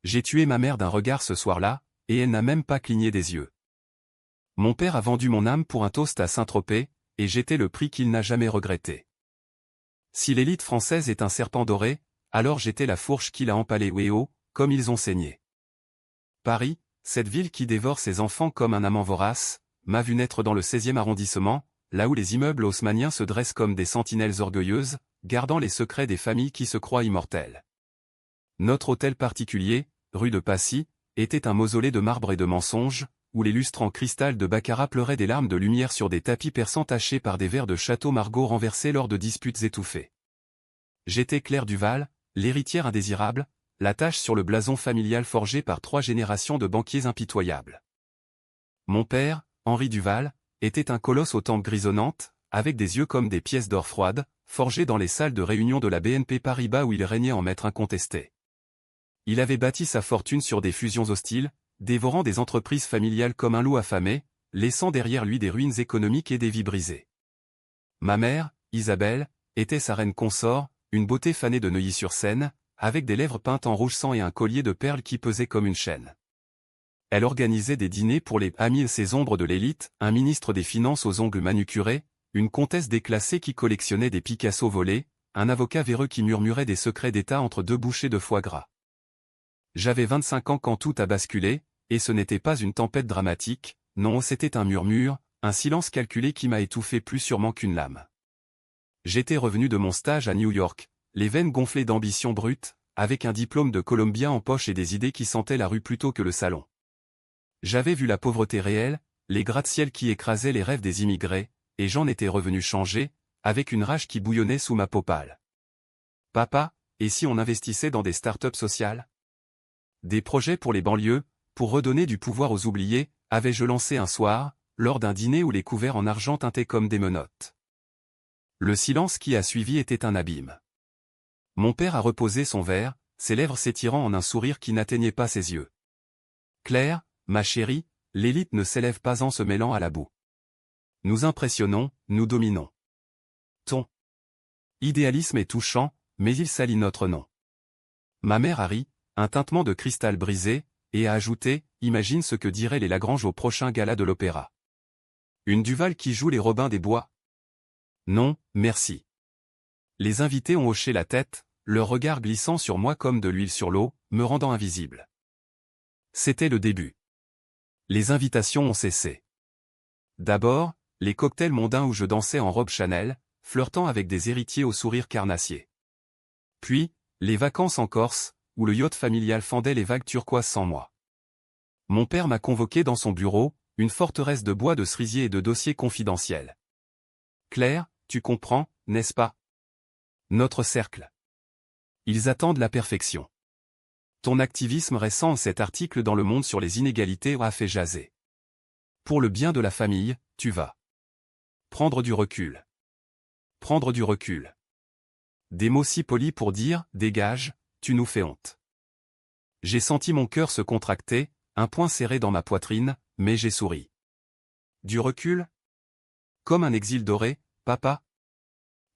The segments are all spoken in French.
J'ai tué ma mère d'un regard ce soir-là, et elle n'a même pas cligné des yeux. Mon père a vendu mon âme pour un toast à Saint-Tropez, et j'étais le prix qu'il n'a jamais regretté. Si l'élite française est un serpent doré, alors j'étais la fourche qu'il a empalée haut, comme ils ont saigné. Paris, cette ville qui dévore ses enfants comme un amant vorace, m'a vu naître dans le 16e arrondissement, là où les immeubles haussmanniens se dressent comme des sentinelles orgueilleuses, gardant les secrets des familles qui se croient immortelles. Notre hôtel particulier, rue de Passy, était un mausolée de marbre et de mensonges, où les lustres en cristal de baccarat pleuraient des larmes de lumière sur des tapis persans tachés par des verres de Château Margaux renversés lors de disputes étouffées. J'étais Claire Duval, l'héritière indésirable, la tache sur le blason familial forgé par 3 générations de banquiers impitoyables. Mon père, Henri Duval, était un colosse aux tempes grisonnantes, avec des yeux comme des pièces d'or froides, forgés dans les salles de réunion de la BNP Paribas où il régnait en maître incontesté. Il avait bâti sa fortune sur des fusions hostiles, dévorant des entreprises familiales comme un loup affamé, laissant derrière lui des ruines économiques et des vies brisées. Ma mère, Isabelle, était sa reine consort, une beauté fanée de Neuilly-sur-Seine, avec des lèvres peintes en rouge sang et un collier de perles qui pesait comme une chaîne. Elle organisait des dîners pour les amis et ses ombres de l'élite, un ministre des Finances aux ongles manucurés, une comtesse déclassée qui collectionnait des Picasso volés, un avocat véreux qui murmurait des secrets d'État entre 2 bouchées de foie gras. J'avais 25 ans quand tout a basculé, et ce n'était pas une tempête dramatique, non, c'était un murmure, un silence calculé qui m'a étouffé plus sûrement qu'une lame. J'étais revenu de mon stage à New York, les veines gonflées d'ambition brute, avec un diplôme de Columbia en poche et des idées qui sentaient la rue plutôt que le salon. J'avais vu la pauvreté réelle, les gratte-ciel qui écrasaient les rêves des immigrés, et j'en étais revenu changé, avec une rage qui bouillonnait sous ma peau pâle. Papa, et si on investissait dans des start-up sociales ? Des projets pour les banlieues, pour redonner du pouvoir aux oubliés, avais-je lancé un soir, lors d'un dîner où les couverts en argent tintaient comme des menottes. Le silence qui a suivi était un abîme. Mon père a reposé son verre, ses lèvres s'étirant en un sourire qui n'atteignait pas ses yeux. Claire, ma chérie, l'élite ne s'élève pas en se mêlant à la boue. Nous impressionnons, nous dominons. Ton idéalisme est touchant, mais il salit notre nom. Ma mère a ri, un tintement de cristal brisé, et a ajouté, imagine ce que diraient les Lagrange au prochain gala de l'opéra. Une Duval qui joue les Robins des Bois ? Non, merci. Les invités ont hoché la tête, leur regard glissant sur moi comme de l'huile sur l'eau, me rendant invisible. C'était le début. Les invitations ont cessé. D'abord, les cocktails mondains où je dansais en robe Chanel, flirtant avec des héritiers au sourire carnassier. Puis, les vacances en Corse, où le yacht familial fendait les vagues turquoises sans moi. Mon père m'a convoqué dans son bureau, une forteresse de bois de cerisier et de dossiers confidentiels. Claire, tu comprends, n'est-ce pas ? Notre cercle. Ils attendent la perfection. Ton activisme récent en cet article dans Le Monde sur les inégalités a fait jaser. Pour le bien de la famille, tu vas prendre du recul. Prendre du recul. Des mots si polis pour dire, dégage, tu nous fais honte. J'ai senti mon cœur se contracter, un poing serré dans ma poitrine, mais j'ai souri. Du recul ? Comme un exil doré, papa ?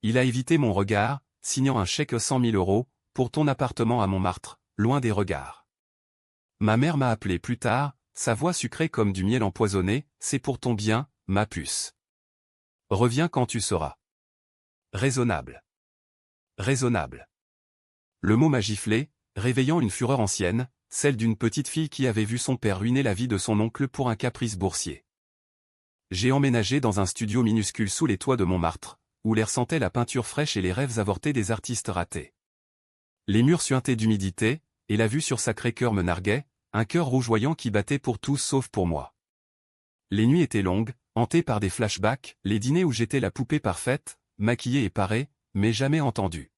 Il a évité mon regard, signant un chèque 100 000 €, pour ton appartement à Montmartre, loin des regards. Ma mère m'a appelé plus tard, sa voix sucrée comme du miel empoisonné, c'est pour ton bien, ma puce. Reviens quand tu seras raisonnable. Raisonnable. Le mot m'a giflé, réveillant une fureur ancienne, celle d'une petite fille qui avait vu son père ruiner la vie de son oncle pour un caprice boursier. J'ai emménagé dans un studio minuscule sous les toits de Montmartre, où l'air sentait la peinture fraîche et les rêves avortés des artistes ratés. Les murs suintaient d'humidité, et la vue sur Sacré-Cœur me narguait, un cœur rougeoyant qui battait pour tous sauf pour moi. Les nuits étaient longues, hantées par des flashbacks, les dîners où j'étais la poupée parfaite, maquillée et parée, mais jamais entendue.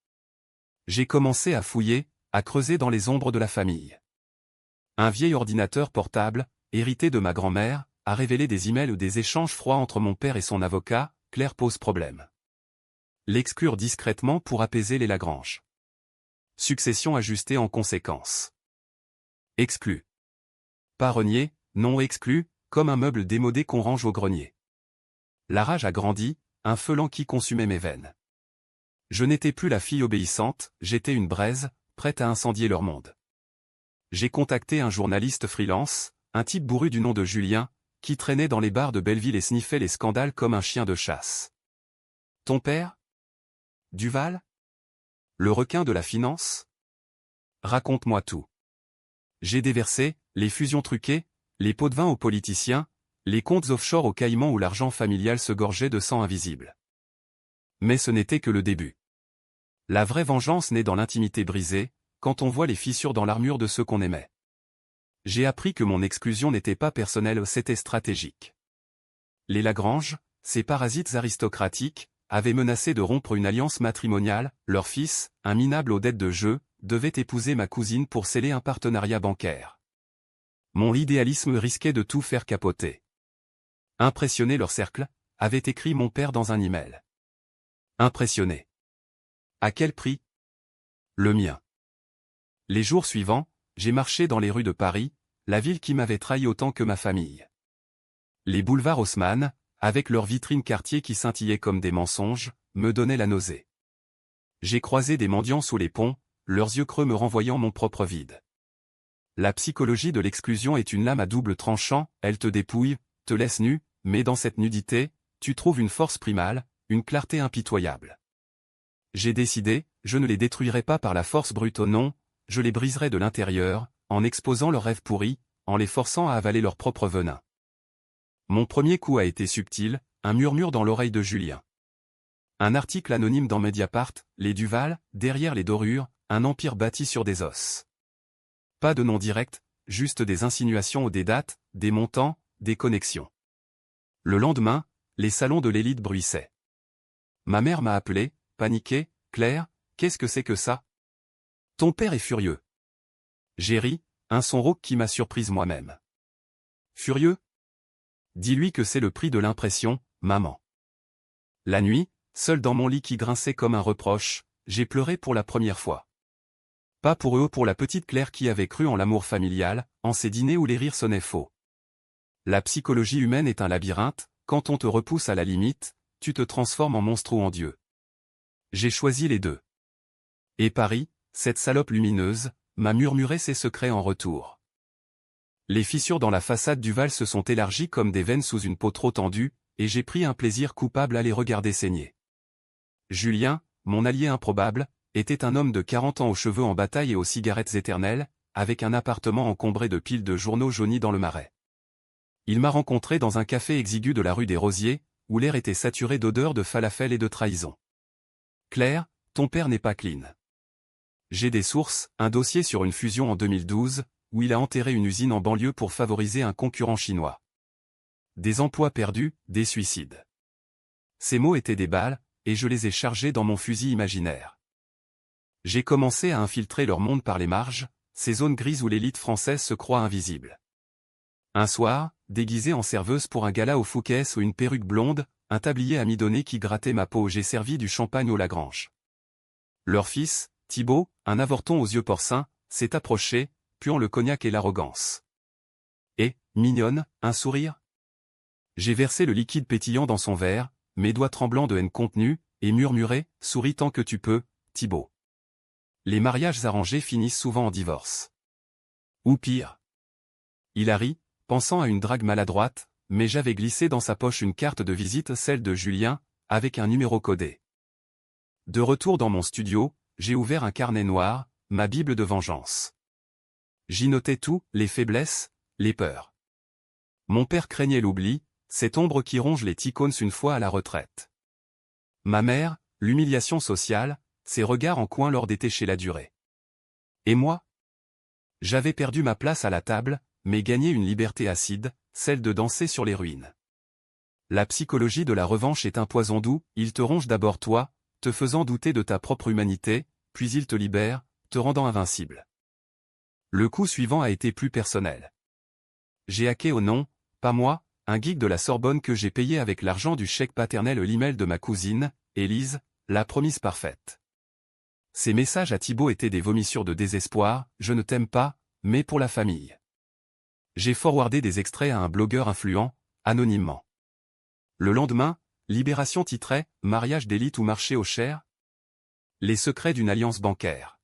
J'ai commencé à fouiller, à creuser dans les ombres de la famille. Un vieil ordinateur portable, hérité de ma grand-mère, a révélé des emails ou des échanges froids entre mon père et son avocat. Claire pose problème. L'exclure discrètement pour apaiser les Lagrange. Succession ajustée en conséquence. Exclu. Pas renié, non exclu, comme un meuble démodé qu'on range au grenier. La rage a grandi, un feu lent qui consumait mes veines. Je n'étais plus la fille obéissante, j'étais une braise, prête à incendier leur monde. J'ai contacté un journaliste freelance, un type bourru du nom de Julien, qui traînait dans les bars de Belleville et sniffait les scandales comme un chien de chasse. Ton père? Duval? Le requin de la finance? Raconte-moi tout. J'ai déversé les fusions truquées, les pots de vin aux politiciens, les comptes offshore aux Caïmans où l'argent familial se gorgeait de sang invisible. Mais ce n'était que le début. La vraie vengeance naît dans l'intimité brisée, quand on voit les fissures dans l'armure de ceux qu'on aimait. J'ai appris que mon exclusion n'était pas personnelle, c'était stratégique. Les Lagrange, ces parasites aristocratiques, avaient menacé de rompre une alliance matrimoniale, leur fils, un minable aux dettes de jeu, devait épouser ma cousine pour sceller un partenariat bancaire. Mon idéalisme risquait de tout faire capoter. Impressionner leur cercle, avait écrit mon père dans un email. Impressionné. À quel prix? Le mien. Les jours suivants, j'ai marché dans les rues de Paris, la ville qui m'avait trahi autant que ma famille. Les boulevards Haussmann, avec leurs vitrines quartiers qui scintillaient comme des mensonges, me donnaient la nausée. J'ai croisé des mendiants sous les ponts, leurs yeux creux me renvoyant mon propre vide. La psychologie de l'exclusion est une lame à double tranchant, elle te dépouille, te laisse nu, mais dans cette nudité, tu trouves une force primale, une clarté impitoyable. J'ai décidé, je ne les détruirai pas par la force brute, non, je les briserai de l'intérieur, en exposant leurs rêves pourris, en les forçant à avaler leur propre venin. Mon premier coup a été subtil, un murmure dans l'oreille de Julien. Un article anonyme dans Mediapart, les Duval, derrière les dorures, un empire bâti sur des os. Pas de nom direct, juste des insinuations ou des dates, des montants, des connexions. Le lendemain, les salons de l'élite bruissaient. Ma mère m'a appelé, paniquée, Claire, qu'est-ce que c'est que ça? Ton père est furieux. J'ai ri, un son rauque qui m'a surprise moi-même. Furieux? Dis-lui que c'est le prix de l'impression, maman. La nuit, seul dans mon lit qui grinçait comme un reproche, j'ai pleuré pour la première fois. Pas pour eux, pour la petite Claire qui avait cru en l'amour familial, en ces dîners où les rires sonnaient faux. La psychologie humaine est un labyrinthe, quand on te repousse à la limite, tu te transformes en monstre ou en dieu. J'ai choisi les deux. Et Paris, cette salope lumineuse, m'a murmuré ses secrets en retour. Les fissures dans la façade du Val se sont élargies comme des veines sous une peau trop tendue, et j'ai pris un plaisir coupable à les regarder saigner. Julien, mon allié improbable, était un homme de 40 ans aux cheveux en bataille et aux cigarettes éternelles, avec un appartement encombré de piles de journaux jaunis dans le Marais. Il m'a rencontré dans un café exigu de la rue des Rosiers, où l'air était saturé d'odeurs de falafel et de trahison. Claire, ton père n'est pas clean. J'ai des sources, un dossier sur une fusion en 2012, où il a enterré une usine en banlieue pour favoriser un concurrent chinois. Des emplois perdus, des suicides. Ces mots étaient des balles, et je les ai chargés dans mon fusil imaginaire. J'ai commencé à infiltrer leur monde par les marges, ces zones grises où l'élite française se croit invisible. Un soir, déguisé en serveuse pour un gala au Fouquet's ou une perruque blonde, un tablier à mi-donner qui grattait ma peau, j'ai servi du champagne aux Lagrange. Leur fils, Thibaut, un avorton aux yeux porcins, s'est approché, puant le cognac et l'arrogance. Et, mignonne, un sourire? J'ai versé le liquide pétillant dans son verre, mes doigts tremblants de haine contenue, et murmuré, souris tant que tu peux, Thibaut. Les mariages arrangés finissent souvent en divorce. Ou pire. Il a ri, pensant à une drague maladroite, mais j'avais glissé dans sa poche une carte de visite, celle de Julien, avec un numéro codé. De retour dans mon studio, j'ai ouvert un carnet noir, ma bible de vengeance. J'y notais tout, les faiblesses, les peurs. Mon père craignait l'oubli, cette ombre qui ronge les ticônes une fois à la retraite. Ma mère, l'humiliation sociale, ses regards en coin lors d'été chez la durée. Et moi? J'avais perdu ma place à la table, mais gagné une liberté acide, celle de danser sur les ruines. La psychologie de la revanche est un poison doux, il te ronge d'abord toi, te faisant douter de ta propre humanité, puis il te libère, te rendant invincible. Le coup suivant a été plus personnel. J'ai hacké au nom, pas moi, un geek de la Sorbonne que j'ai payé avec l'argent du chèque paternel l'email de ma cousine, Élise, la promise parfaite. Ces messages à Thibaut étaient des vomissures de désespoir, je ne t'aime pas, mais pour la famille. J'ai forwardé des extraits à un blogueur influent, anonymement. Le lendemain, Libération titrait « Mariage d'élite ou marché aux chairs ?» Les secrets d'une alliance bancaire.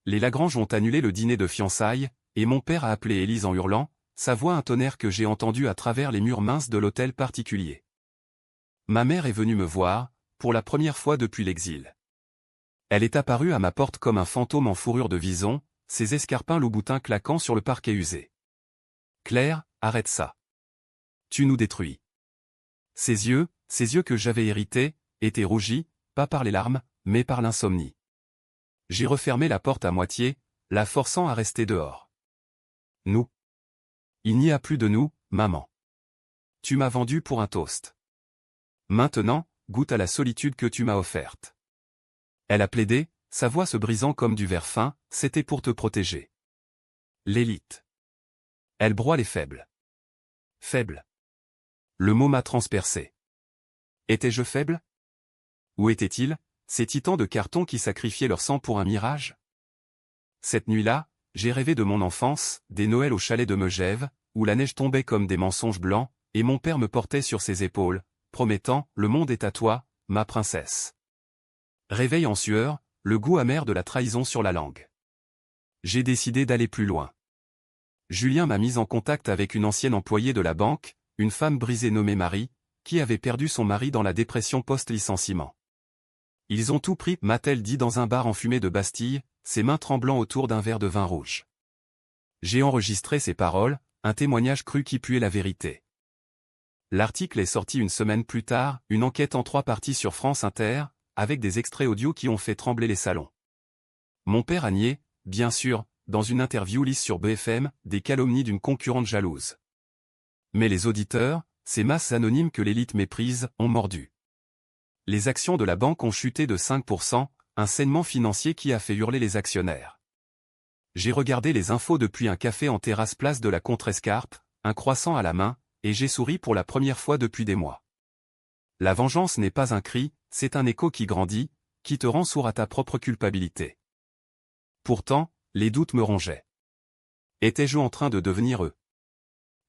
Les Lagrange ont annulé le dîner de fiançailles, et mon père a appelé Élise en hurlant, sa voix un tonnerre que j'ai entendu à travers les murs minces de l'hôtel particulier. Ma mère est venue me voir, pour la première fois depuis l'exil. Elle est apparue à ma porte comme un fantôme en fourrure de vison, ses escarpins loup-boutin claquant sur le parquet usé. « Claire, arrête ça. Tu nous détruis. » Ses yeux que j'avais hérités, étaient rougis, pas par les larmes, mais par l'insomnie. J'ai refermé la porte à moitié, la forçant à rester dehors. Nous. Il n'y a plus de nous, maman. Tu m'as vendu pour un toast. Maintenant, goûte à la solitude que tu m'as offerte. Elle a plaidé, sa voix se brisant comme du verre fin, c'était pour te protéger. L'élite. Elle broie les faibles. Faible. Le mot m'a transpercé. Étais-je faible? Où étaient-ils, ces titans de carton qui sacrifiaient leur sang pour un mirage? Cette nuit-là, j'ai rêvé de mon enfance, des Noëls au chalet de Megève, où la neige tombait comme des mensonges blancs, et mon père me portait sur ses épaules, promettant « Le monde est à toi, ma princesse ». Réveil en sueur, le goût amer de la trahison sur la langue. J'ai décidé d'aller plus loin. Julien m'a mis en contact avec une ancienne employée de la banque, une femme brisée nommée Marie, qui avait perdu son mari dans la dépression post-licenciement. Ils ont tout pris, m'a-t-elle dit dans un bar enfumé de Bastille, ses mains tremblant autour d'un verre de vin rouge. J'ai enregistré ces paroles, un témoignage cru qui puait la vérité. L'article est sorti une semaine plus tard, une enquête en 3 parties sur France Inter, avec des extraits audio qui ont fait trembler les salons. Mon père a nié, bien sûr, dans une interview lisse sur BFM, des calomnies d'une concurrente jalouse. Mais les auditeurs, ces masses anonymes que l'élite méprise, ont mordu. Les actions de la banque ont chuté de 5%, un saignement financier qui a fait hurler les actionnaires. J'ai regardé les infos depuis un café en terrasse place de la Contrescarpe, un croissant à la main, et j'ai souri pour la première fois depuis des mois. La vengeance n'est pas un cri, c'est un écho qui grandit, qui te rend sourd à ta propre culpabilité. Pourtant, les doutes me rongeaient. Étais-je en train de devenir eux?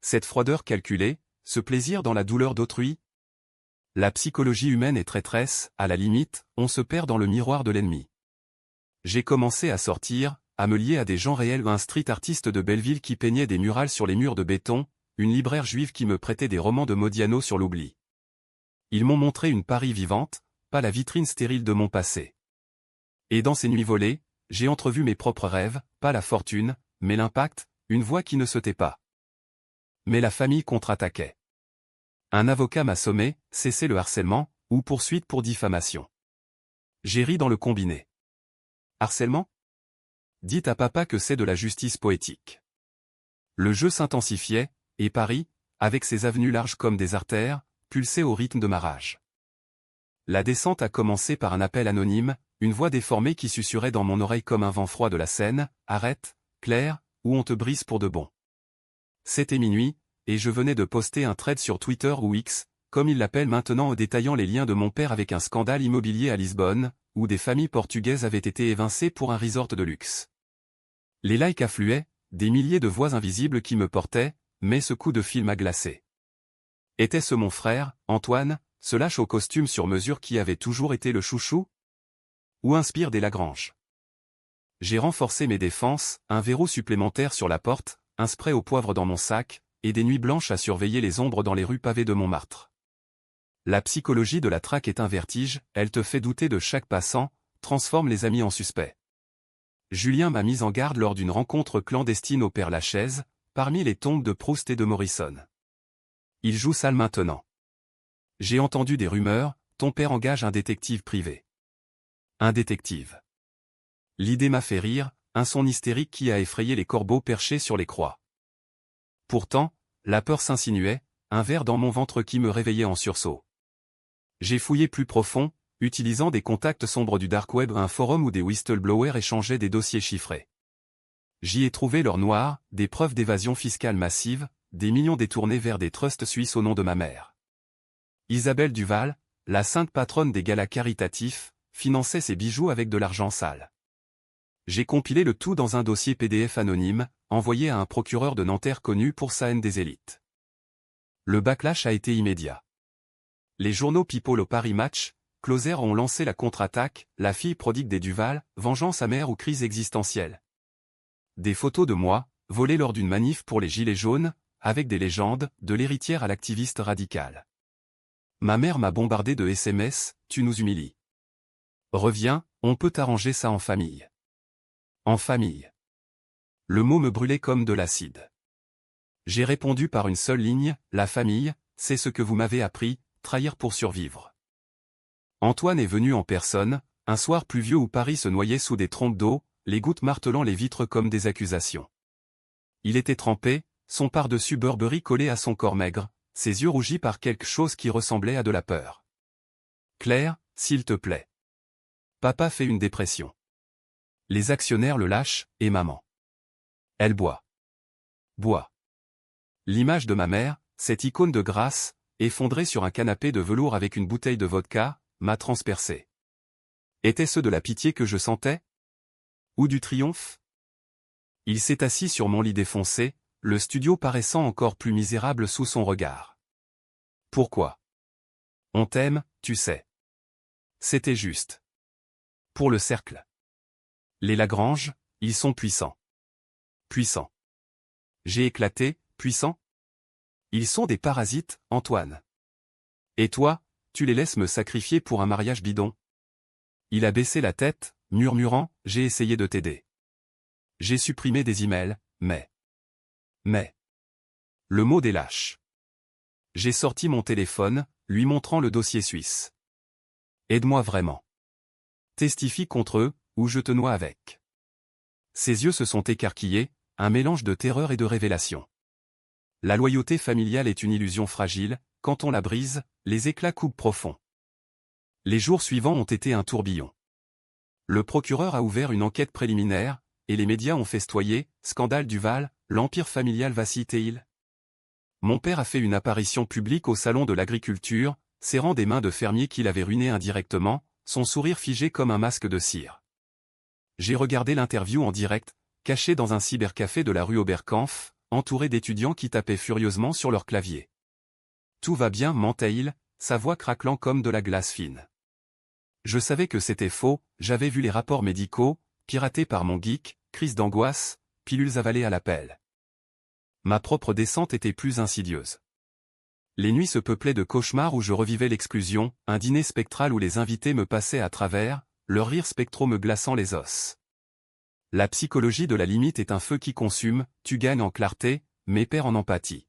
Cette froideur calculée, ce plaisir dans la douleur d'autrui? La psychologie humaine est traîtresse, à la limite, on se perd dans le miroir de l'ennemi. J'ai commencé à sortir, à me lier à des gens réels, un street artiste de Belleville qui peignait des murales sur les murs de béton, une libraire juive qui me prêtait des romans de Modiano sur l'oubli. Ils m'ont montré une Paris vivante, pas la vitrine stérile de mon passé. Et dans ces nuits volées, j'ai entrevu mes propres rêves, pas la fortune, mais l'impact, une voix qui ne se tait pas. Mais la famille contre-attaquait. Un avocat m'a sommé, cesser le harcèlement, ou poursuite pour diffamation. J'ai ri dans le combiné. Harcèlement? Dites à papa que c'est de la justice poétique. Le jeu s'intensifiait, et Paris, avec ses avenues larges comme des artères, pulsait au rythme de ma rage. La descente a commencé par un appel anonyme, une voix déformée qui susurrait dans mon oreille comme un vent froid de la Seine, « Arrête, Claire, ou on te brise pour de bon ». C'était minuit, et je venais de poster un thread sur Twitter ou X, comme il l'appelle maintenant, détaillant les liens de mon père avec un scandale immobilier à Lisbonne, où des familles portugaises avaient été évincées pour un resort de luxe. Les likes affluaient, des milliers de voix invisibles qui me portaient, mais ce coup de fil m'a glacé. Était-ce mon frère, Antoine, ce lâche au costume sur mesure qui avait toujours été le chouchou? Ou inspire des Lagrange? J'ai renforcé mes défenses, un verrou supplémentaire sur la porte, un spray au poivre dans mon sac, et des nuits blanches à surveiller les ombres dans les rues pavées de Montmartre. La psychologie de la traque est un vertige, elle te fait douter de chaque passant, transforme les amis en suspects. Julien m'a mis en garde lors d'une rencontre clandestine au Père-Lachaise, parmi les tombes de Proust et de Morrison. Il joue sale maintenant. J'ai entendu des rumeurs, ton père engage un détective privé. Un détective. L'idée m'a fait rire, un son hystérique qui a effrayé les corbeaux perchés sur les croix. Pourtant, la peur s'insinuait, un ver dans mon ventre qui me réveillait en sursaut. J'ai fouillé plus profond, utilisant des contacts sombres du dark web, un forum où des whistleblowers échangeaient des dossiers chiffrés. J'y ai trouvé l'or noir, des preuves d'évasion fiscale massive, des millions détournés vers des trusts suisses au nom de ma mère. Isabelle Duval, la sainte patronne des galas caritatifs, finançait ses bijoux avec de l'argent sale. J'ai compilé le tout dans un dossier PDF anonyme, envoyé à un procureur de Nanterre connu pour sa haine des élites. Le backlash a été immédiat. Les journaux People au Paris Match, Closer ont lancé la contre-attaque, la fille prodigue des Duval, vengeance amère ou crise existentielle. Des photos de moi, volé lors d'une manif pour les Gilets jaunes, avec des légendes, de l'héritière à l'activiste radicale. Ma mère m'a bombardé de SMS, tu nous humilies. Reviens, on peut arranger ça en famille. En famille. Le mot me brûlait comme de l'acide. J'ai répondu par une seule ligne, la famille, c'est ce que vous m'avez appris, trahir pour survivre. Antoine est venu en personne, un soir pluvieux où Paris se noyait sous des trompes d'eau, les gouttes martelant les vitres comme des accusations. Il était trempé, son pardessus Burberry collé à son corps maigre, ses yeux rougis par quelque chose qui ressemblait à de la peur. Claire, s'il te plaît. Papa fait une dépression. Les actionnaires le lâchent, et maman. Elle boit. Boit. L'image de ma mère, cette icône de grâce, effondrée sur un canapé de velours avec une bouteille de vodka, m'a transpercé. Était-ce de la pitié que je sentais? Ou du triomphe? Il s'est assis sur mon lit défoncé, le studio paraissant encore plus misérable sous son regard. Pourquoi? On t'aime, tu sais. C'était juste. Pour le cercle. Les Lagrange, ils sont puissants. Puissants. J'ai éclaté, puissants? Ils sont des parasites, Antoine. Et toi, tu les laisses me sacrifier pour un mariage bidon? Il a baissé la tête, murmurant, j'ai essayé de t'aider. J'ai supprimé des emails, mais... Le mot des lâches. J'ai sorti mon téléphone, lui montrant le dossier suisse. Aide-moi vraiment. Testifie contre eux, ou je te noie avec. Ses yeux se sont écarquillés, un mélange de terreur et de révélation. La loyauté familiale est une illusion fragile, quand on la brise, les éclats coupent profond. Les jours suivants ont été un tourbillon. Le procureur a ouvert une enquête préliminaire, et les médias ont festoyé, scandale Duval, l'empire familial vacille-t-il? Mon père a fait une apparition publique au salon de l'agriculture, serrant des mains de fermiers qu'il avait ruinés indirectement, son sourire figé comme un masque de cire. J'ai regardé l'interview en direct, caché dans un cybercafé de la rue Oberkampf, entouré d'étudiants qui tapaient furieusement sur leur clavier. Tout va bien, mentait-il, sa voix craquelant comme de la glace fine. Je savais que c'était faux, j'avais vu les rapports médicaux, piratés par mon geek, crise d'angoisse, pilules avalées à la pelle. Ma propre descente était plus insidieuse. Les nuits se peuplaient de cauchemars où je revivais l'exclusion, un dîner spectral où les invités me passaient à travers, leurs rires spectraux me glaçant les os. La psychologie de la limite est un feu qui consume, tu gagnes en clarté, mais perds en empathie.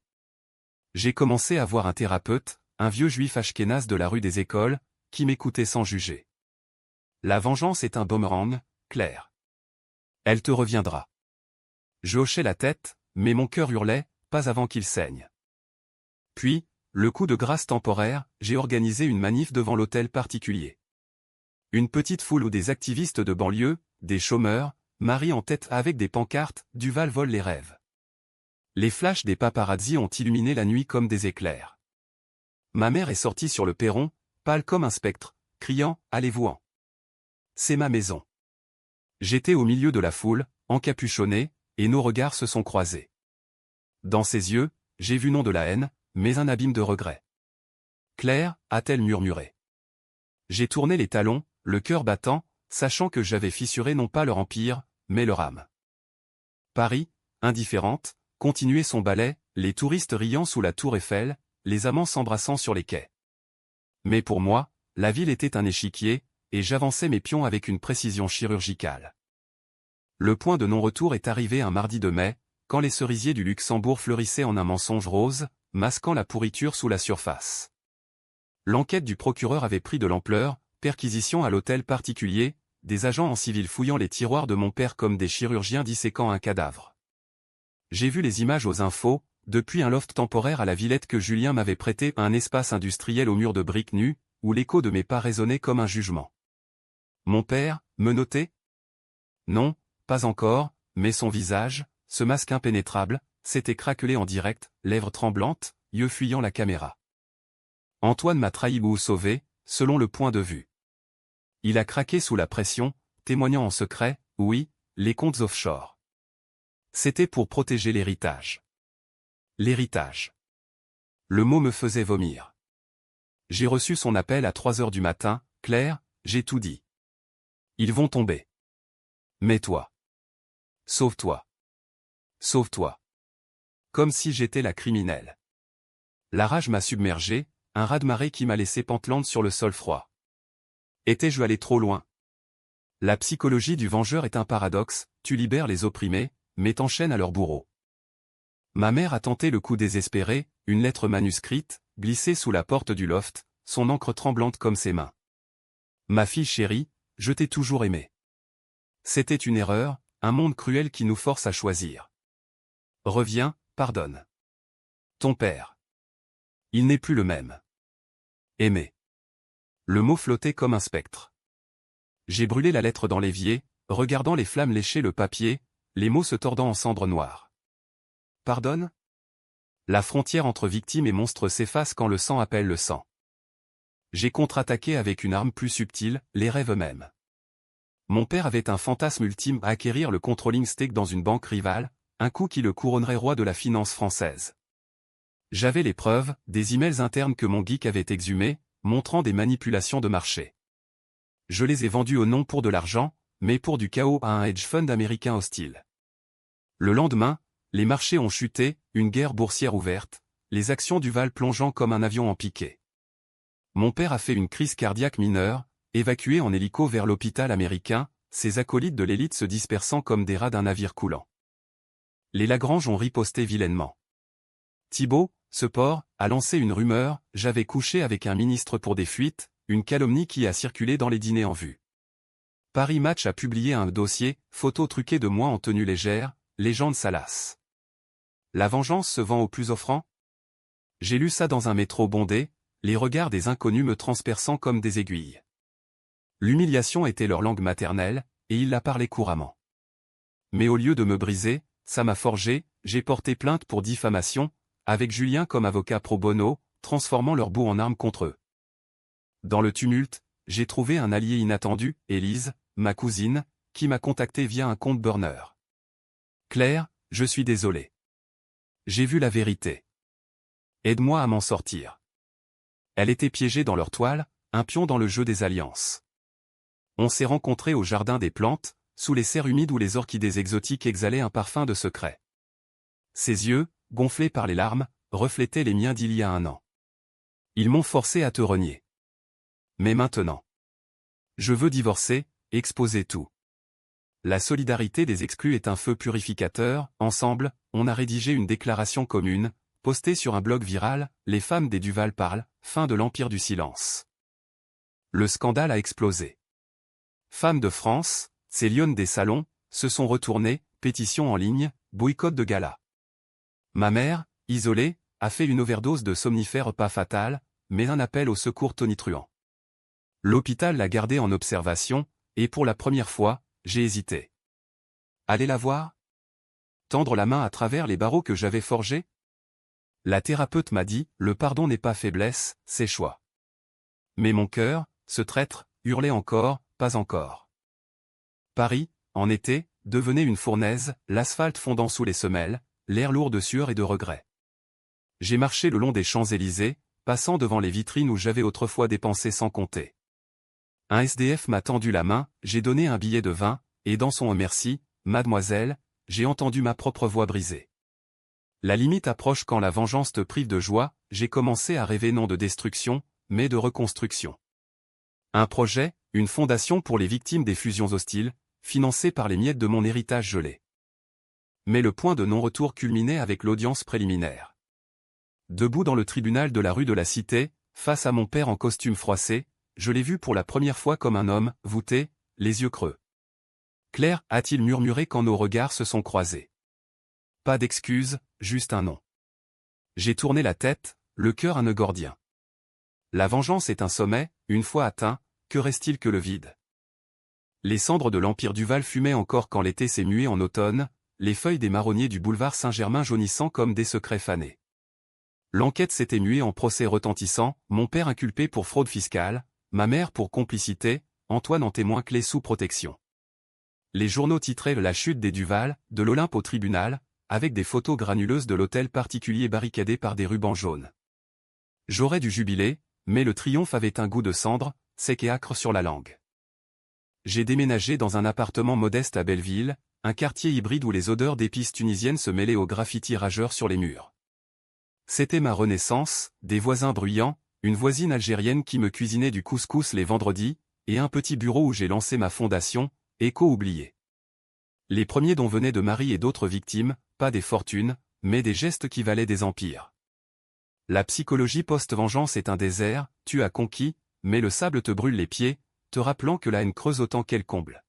J'ai commencé à voir un thérapeute, un vieux juif ashkénaze de la rue des Écoles, qui m'écoutait sans juger. La vengeance est un boomerang, Claire. Elle te reviendra. Je hochais la tête, mais mon cœur hurlait, pas avant qu'il saigne. Puis, le coup de grâce temporaire, j'ai organisé une manif devant l'hôtel particulier. Une petite foule où des activistes de banlieue, des chômeurs, Marie en tête avec des pancartes, Duval vole les rêves. Les flashs des paparazzi ont illuminé la nuit comme des éclairs. Ma mère est sortie sur le perron, pâle comme un spectre, criant « Allez-vous-en ! C'est ma maison !» J'étais au milieu de la foule, encapuchonné, et nos regards se sont croisés. Dans ses yeux, j'ai vu non de la haine, mais un abîme de regret. « Claire » a-t-elle murmuré. J'ai tourné les talons, le cœur battant, sachant que j'avais fissuré non pas leur empire, mais leur âme. Paris, indifférente, continuait son ballet, les touristes riant sous la tour Eiffel, les amants s'embrassant sur les quais. Mais pour moi, la ville était un échiquier, et j'avançais mes pions avec une précision chirurgicale. Le point de non-retour est arrivé un mardi de mai, quand les cerisiers du Luxembourg fleurissaient en un mensonge rose, masquant la pourriture sous la surface. L'enquête du procureur avait pris de l'ampleur, perquisition à l'hôtel particulier, des agents en civil fouillant les tiroirs de mon père comme des chirurgiens disséquant un cadavre. J'ai vu les images aux infos, depuis un loft temporaire à la Villette que Julien m'avait prêté, un espace industriel aux murs de briques nues, où l'écho de mes pas résonnait comme un jugement. Mon père, menotté? Non, pas encore, mais son visage, ce masque impénétrable, s'était craquelé en direct, lèvres tremblantes, yeux fuyant la caméra. Antoine m'a trahi ou sauvé, selon le point de vue. Il a craqué sous la pression, témoignant en secret, oui, les comptes offshore. C'était pour protéger l'héritage. L'héritage. Le mot me faisait vomir. J'ai reçu son appel à 3 heures du matin, Claire, j'ai tout dit. Ils vont tomber. Mais toi. Sauve-toi. sauve-toi. Comme si j'étais la criminelle. La rage m'a submergé, un raz-de-marée qui m'a laissé pantelante sur le sol froid. Étais-je allé trop loin? La psychologie du vengeur est un paradoxe, tu libères les opprimés, mais t'enchaînes à leur bourreau. Ma mère a tenté le coup désespéré, une lettre manuscrite, glissée sous la porte du loft, son encre tremblante comme ses mains. Ma fille chérie, je t'ai toujours aimée. C'était une erreur, un monde cruel qui nous force à choisir. Reviens, pardonne. Ton père. Il n'est plus le même. Aimer. Le mot flottait comme un spectre. J'ai brûlé la lettre dans l'évier, regardant les flammes lécher le papier, les mots se tordant en cendres noires. Pardonne? La frontière entre victime et monstre s'efface quand le sang appelle le sang. J'ai contre-attaqué avec une arme plus subtile, les rêves eux-mêmes. Mon père avait un fantasme ultime à acquérir le controlling stake dans une banque rivale, un coup qui le couronnerait roi de la finance française. J'avais les preuves, des emails internes que mon geek avait exhumés, montrant des manipulations de marché. Je les ai vendus au non pour de l'argent, mais pour du chaos à un hedge fund américain hostile. Le lendemain, les marchés ont chuté, une guerre boursière ouverte, les actions du Val plongeant comme un avion en piqué. Mon père a fait une crise cardiaque mineure, évacué en hélico vers l'hôpital américain, ses acolytes de l'élite se dispersant comme des rats d'un navire coulant. Les Lagrange ont riposté vilainement. Thibault, ce porc, a lancé une rumeur, j'avais couché avec un ministre pour des fuites, une calomnie qui a circulé dans les dîners en vue. Paris Match a publié un dossier, photo truquée de moi en tenue légère, légende salace. La vengeance se vend au plus offrant? J'ai lu ça dans un métro bondé, les regards des inconnus me transperçant comme des aiguilles. L'humiliation était leur langue maternelle, et ils la parlaient couramment. Mais au lieu de me briser, ça m'a forgé, j'ai porté plainte pour diffamation, avec Julien comme avocat pro bono, transformant leur boue en arme contre eux. Dans le tumulte, j'ai trouvé un allié inattendu, Élise, ma cousine, qui m'a contacté via un compte burner. Claire, je suis désolé. J'ai vu la vérité. Aide-moi à m'en sortir. Elle était piégée dans leur toile, un pion dans le jeu des alliances. On s'est rencontrés au jardin des plantes, sous les serres humides où les orchidées exotiques exhalaient un parfum de secret. Ses yeux, gonflés par les larmes, reflétaient les miens d'il y a un an. Ils m'ont forcé à te renier. Mais maintenant. Je veux divorcer, exposer tout. La solidarité des exclus est un feu purificateur, ensemble, on a rédigé une déclaration commune, postée sur un blog viral, les femmes des Duval parlent, fin de l'empire du silence. Le scandale a explosé. Femmes de France, ces lionnes des salons, se sont retournées, pétition en ligne, boycott de gala. Ma mère, isolée, a fait une overdose de somnifères pas fatale, mais un appel au secours tonitruant. L'hôpital l'a gardée en observation, et pour la première fois, j'ai hésité. Aller la voir? Tendre la main à travers les barreaux que j'avais forgés? La thérapeute m'a dit, le pardon n'est pas faiblesse, c'est choix. Mais mon cœur, ce traître, hurlait encore, pas encore. Paris, en été, devenait une fournaise, l'asphalte fondant sous les semelles, l'air lourd de sueur et de regret. J'ai marché le long des Champs-Élysées, passant devant les vitrines où j'avais autrefois dépensé sans compter. Un SDF m'a tendu la main, j'ai donné un billet de 20, et dans son « merci, mademoiselle », j'ai entendu ma propre voix brisée. La limite approche quand la vengeance te prive de joie, j'ai commencé à rêver non de destruction, mais de reconstruction. Un projet, une fondation pour les victimes des fusions hostiles, financée par les miettes de mon héritage gelé. Mais le point de non-retour culminait avec l'audience préliminaire. Debout dans le tribunal de la rue de la Cité, face à mon père en costume froissé, je l'ai vu pour la première fois comme un homme, voûté, les yeux creux. Claire, a-t-il murmuré quand nos regards se sont croisés. Pas d'excuse, juste un nom. J'ai tourné la tête, le cœur un nœud gordien. La vengeance est un sommet, une fois atteint, que reste-t-il que le vide? Les cendres de l'Empire Duval fumaient encore quand l'été s'est mué en automne, les feuilles des marronniers du boulevard Saint-Germain jaunissant comme des secrets fanés. L'enquête s'était muée en procès retentissant, mon père inculpé pour fraude fiscale, ma mère pour complicité, Antoine en témoin clé sous protection. Les journaux titraient la chute des Duval, de l'Olympe au tribunal, avec des photos granuleuses de l'hôtel particulier barricadé par des rubans jaunes. J'aurais dû jubiler, mais le triomphe avait un goût de cendre, sec et âcre sur la langue. J'ai déménagé dans un appartement modeste à Belleville, un quartier hybride où les odeurs d'épices tunisiennes se mêlaient aux graffitis rageurs sur les murs. C'était ma renaissance, des voisins bruyants, une voisine algérienne qui me cuisinait du couscous les vendredis, et un petit bureau où j'ai lancé ma fondation, Écho oublié. Les premiers dons venaient de Marie et d'autres victimes, pas des fortunes, mais des gestes qui valaient des empires. La psychologie post-vengeance est un désert, tu as conquis, mais le sable te brûle les pieds, te rappelant que la haine creuse autant qu'elle comble.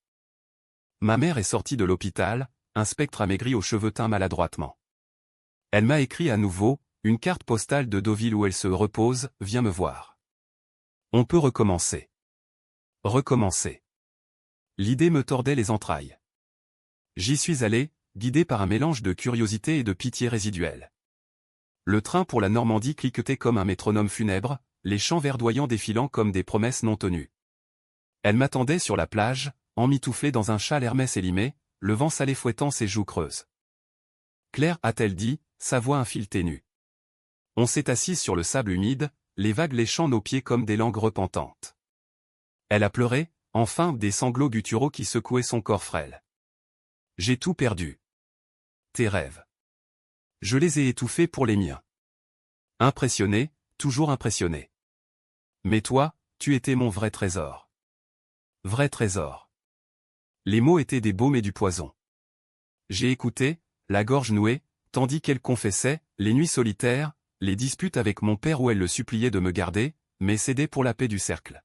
Ma mère est sortie de l'hôpital, un spectre amaigri aux cheveux teints maladroitement. Elle m'a écrit à nouveau, une carte postale de Deauville où elle se repose, viens me voir. On peut recommencer. Recommencer. L'idée me tordait les entrailles. J'y suis allé, guidé par un mélange de curiosité et de pitié résiduelle. Le train pour la Normandie cliquetait comme un métronome funèbre, les chants verdoyants défilant comme des promesses non tenues. Elle m'attendait sur la plage, emmitouflée dans un châle Hermès élimé, le vent salé fouettant ses joues creuses. Claire, a-t-elle dit, sa voix un fil ténu. On s'est assis sur le sable humide, les vagues léchant nos pieds comme des langues repentantes. Elle a pleuré, enfin des sanglots gutturaux qui secouaient son corps frêle. J'ai tout perdu. Tes rêves. Je les ai étouffés pour les miens. Impressionné, toujours impressionné. Mais toi, tu étais mon vrai trésor. Vrai trésor. Les mots étaient des baumes et du poison. J'ai écouté, la gorge nouée, tandis qu'elle confessait, les nuits solitaires, les disputes avec mon père où elle le suppliait de me garder, mais cédait pour la paix du cercle.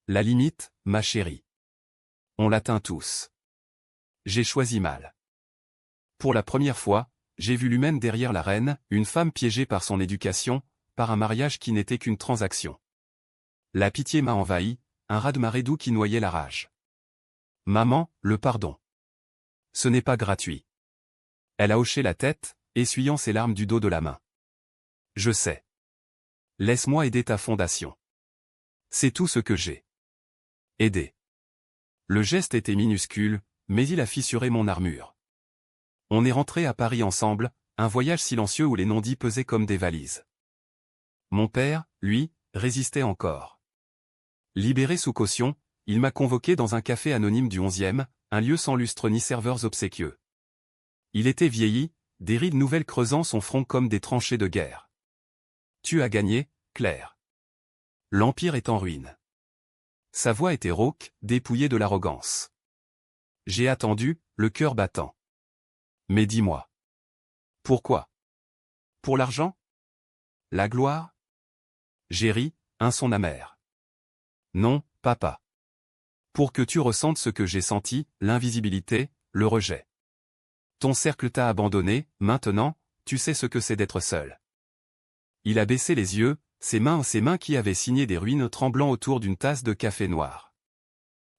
La limite, ma chérie. On l'atteint tous. J'ai choisi mal. Pour la première fois, j'ai vu l'humaine derrière la reine, une femme piégée par son éducation, par un mariage qui n'était qu'une transaction. La pitié m'a envahi, un raz-de-marée doux qui noyait la rage. Maman, le pardon. Ce n'est pas gratuit. Elle a hoché la tête, essuyant ses larmes du dos de la main. Je sais. Laisse-moi aider ta fondation. C'est tout ce que j'ai. Aider. Le geste était minuscule, mais il a fissuré mon armure. On est rentré à Paris ensemble, un voyage silencieux où les non-dits pesaient comme des valises. Mon père, lui, résistait encore. Libéré sous caution, il m'a convoqué dans un café anonyme du 11e, un lieu sans lustre ni serveurs obséquieux. Il était vieilli, des rides nouvelles creusant son front comme des tranchées de guerre. Tu as gagné, Claire. L'Empire est en ruine. Sa voix était rauque, dépouillée de l'arrogance. J'ai attendu, le cœur battant. Mais dis-moi. Pourquoi? Pour l'argent? La gloire? J'ai ri, un son amer. Non, papa. Pour que tu ressentes ce que j'ai senti, l'invisibilité, le rejet. Ton cercle t'a abandonné, maintenant, tu sais ce que c'est d'être seul. Il a baissé les yeux, ses mains qui avaient signé des ruines tremblant autour d'une tasse de café noir.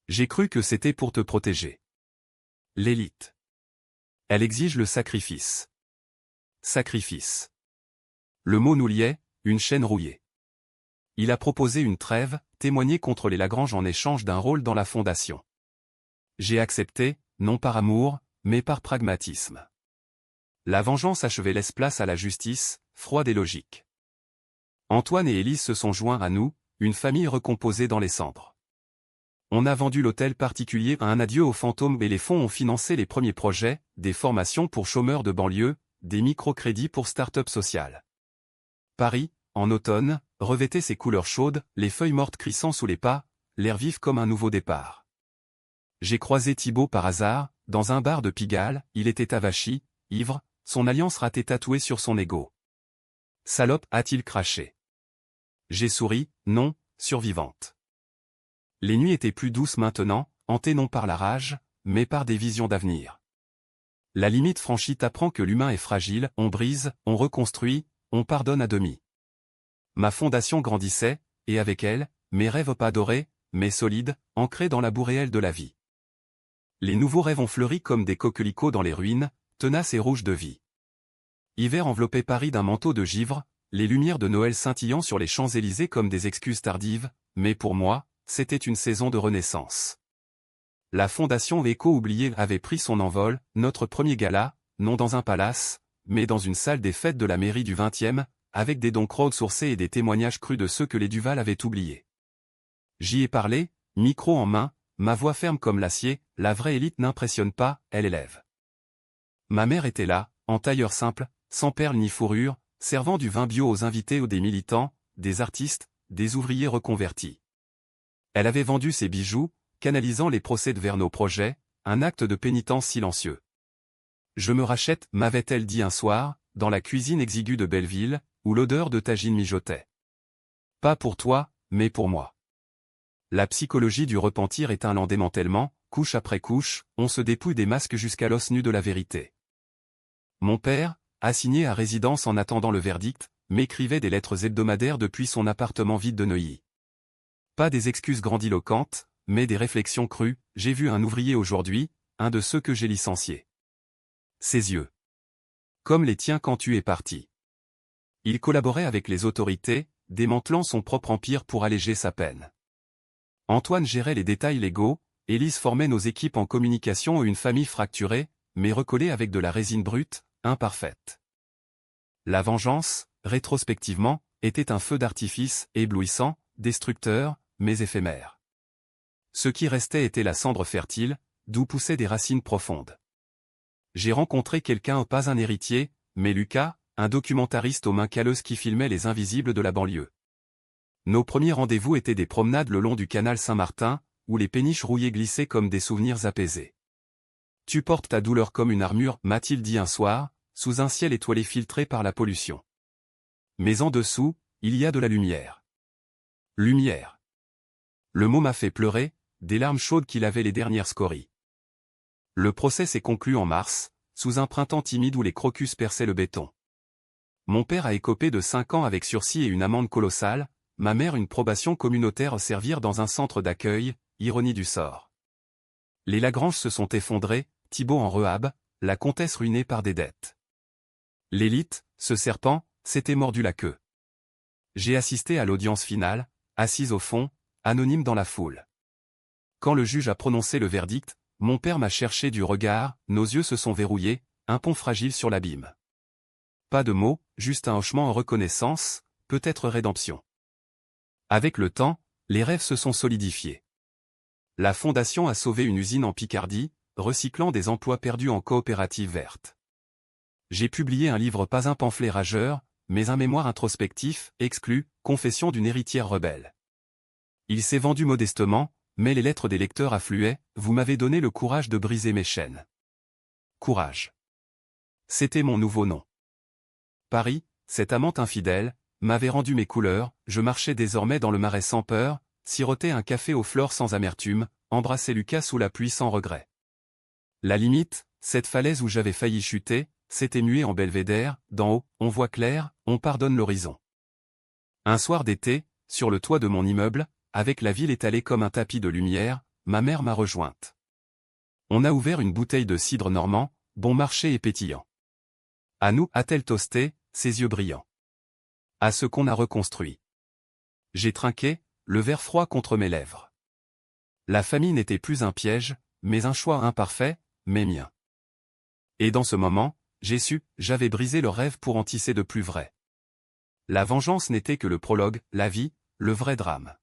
J'ai cru que c'était pour te protéger. L'élite. Elle exige le sacrifice. Sacrifice. Le mot nous liait, une chaîne rouillée. Il a proposé une trêve, témoigné contre les Lagrange en échange d'un rôle dans la fondation. J'ai accepté, non par amour, mais par pragmatisme. La vengeance achevée laisse place à la justice, froide et logique. Antoine et Élise se sont joints à nous, une famille recomposée dans les cendres. On a vendu l'hôtel particulier à un adieu aux fantômes et les fonds ont financé les premiers projets, des formations pour chômeurs de banlieue, des microcrédits pour start-up sociales. Paris, en automne, revêtait ses couleurs chaudes, les feuilles mortes crissant sous les pas, l'air vif comme un nouveau départ. J'ai croisé Thibaut par hasard, dans un bar de Pigalle, il était avachi, ivre, son alliance ratée tatouée sur son égo. Salope, a-t-il craché. J'ai souri, non, survivante. Les nuits étaient plus douces maintenant, hantées non par la rage, mais par des visions d'avenir. La limite franchie t'apprend que l'humain est fragile, on brise, on reconstruit, on pardonne à demi. Ma fondation grandissait, et avec elle, mes rêves pas dorés, mais solides, ancrés dans la boue réelle de la vie. Les nouveaux rêves ont fleuri comme des coquelicots dans les ruines, tenaces et rouges de vie. Hiver enveloppait Paris d'un manteau de givre, les lumières de Noël scintillant sur les Champs-Élysées comme des excuses tardives, mais pour moi, c'était une saison de renaissance. La fondation Écho oubliée avait pris son envol, notre premier gala, non dans un palace, mais dans une salle des fêtes de la mairie du 20e, avec des dons crowdsourcés et des témoignages crus de ceux que les Duval avaient oubliés. J'y ai parlé, micro en main, ma voix ferme comme l'acier, la vraie élite n'impressionne pas, elle élève. Ma mère était là, en tailleur simple, sans perles ni fourrure, servant du vin bio aux invités ou des militants, des artistes, des ouvriers reconvertis. Elle avait vendu ses bijoux, canalisant les procès vers nos projets, un acte de pénitence silencieux. Je me rachète, m'avait-elle dit un soir, dans la cuisine exiguë de Belleville, où l'odeur de tagine mijotait. Pas pour toi, mais pour moi. La psychologie du repentir est un lent démantèlement, couche après couche, on se dépouille des masques jusqu'à l'os nu de la vérité. Mon père, assigné à résidence en attendant le verdict, m'écrivait des lettres hebdomadaires depuis son appartement vide de Neuilly. Pas des excuses grandiloquentes, mais des réflexions crues, j'ai vu un ouvrier aujourd'hui, un de ceux que j'ai licenciés. Ses yeux. Comme les tiens quand tu es parti. Il collaborait avec les autorités, démantelant son propre empire pour alléger sa peine. Antoine gérait les détails légaux, Élise formait nos équipes en communication et une famille fracturée, mais recollée avec de la résine brute, imparfaite. La vengeance, rétrospectivement, était un feu d'artifice, éblouissant, destructeur, mais éphémère. Ce qui restait était la cendre fertile, d'où poussaient des racines profondes. J'ai rencontré quelqu'un, pas un héritier, mais Lucas, un documentariste aux mains calleuses qui filmait les invisibles de la banlieue. Nos premiers rendez-vous étaient des promenades le long du canal Saint-Martin, où les péniches rouillées glissaient comme des souvenirs apaisés. Tu portes ta douleur comme une armure, m'a-t-il dit un soir, sous un ciel étoilé filtré par la pollution. Mais en dessous, il y a de la lumière. Lumière. Le mot m'a fait pleurer, des larmes chaudes qui lavaient les dernières scories. Le procès s'est conclu en mars, sous un printemps timide où les crocus perçaient le béton. Mon père a écopé de 5 ans avec sursis et une amende colossale, ma mère une probation communautaire servir dans un centre d'accueil, ironie du sort. Les Lagrange se sont effondrés, Thibault en rehab, la comtesse ruinée par des dettes. L'élite, ce serpent, s'était mordu la queue. J'ai assisté à l'audience finale, assise au fond, anonyme dans la foule. Quand le juge a prononcé le verdict, mon père m'a cherché du regard, nos yeux se sont verrouillés, un pont fragile sur l'abîme. Pas de mots, juste un hochement en reconnaissance, peut-être rédemption. Avec le temps, les rêves se sont solidifiés. La fondation a sauvé une usine en Picardie, recyclant des emplois perdus en coopérative verte. J'ai publié un livre, pas un pamphlet rageur, mais un mémoire introspectif, exclu, confession d'une héritière rebelle. Il s'est vendu modestement, mais les lettres des lecteurs affluaient, vous m'avez donné le courage de briser mes chaînes. Courage. C'était mon nouveau nom. Paris, cette amante infidèle, m'avait rendu mes couleurs, je marchais désormais dans le marais sans peur, sirotais un café aux fleurs sans amertume, embrassais Lucas sous la pluie sans regret. La limite, cette falaise où j'avais failli chuter, s'était muée en belvédère, d'en haut, on voit clair, on pardonne l'horizon. Un soir d'été, sur le toit de mon immeuble, avec la ville étalée comme un tapis de lumière, ma mère m'a rejointe. On a ouvert une bouteille de cidre normand, bon marché et pétillant. À nous, a-t-elle toasté, ses yeux brillants. À ce qu'on a reconstruit. J'ai trinqué, le verre froid contre mes lèvres. La famille n'était plus un piège, mais un choix imparfait, mais mien. Et dans ce moment, j'ai su, j'avais brisé leur rêve pour en tisser de plus vrai. La vengeance n'était que le prologue, la vie, le vrai drame.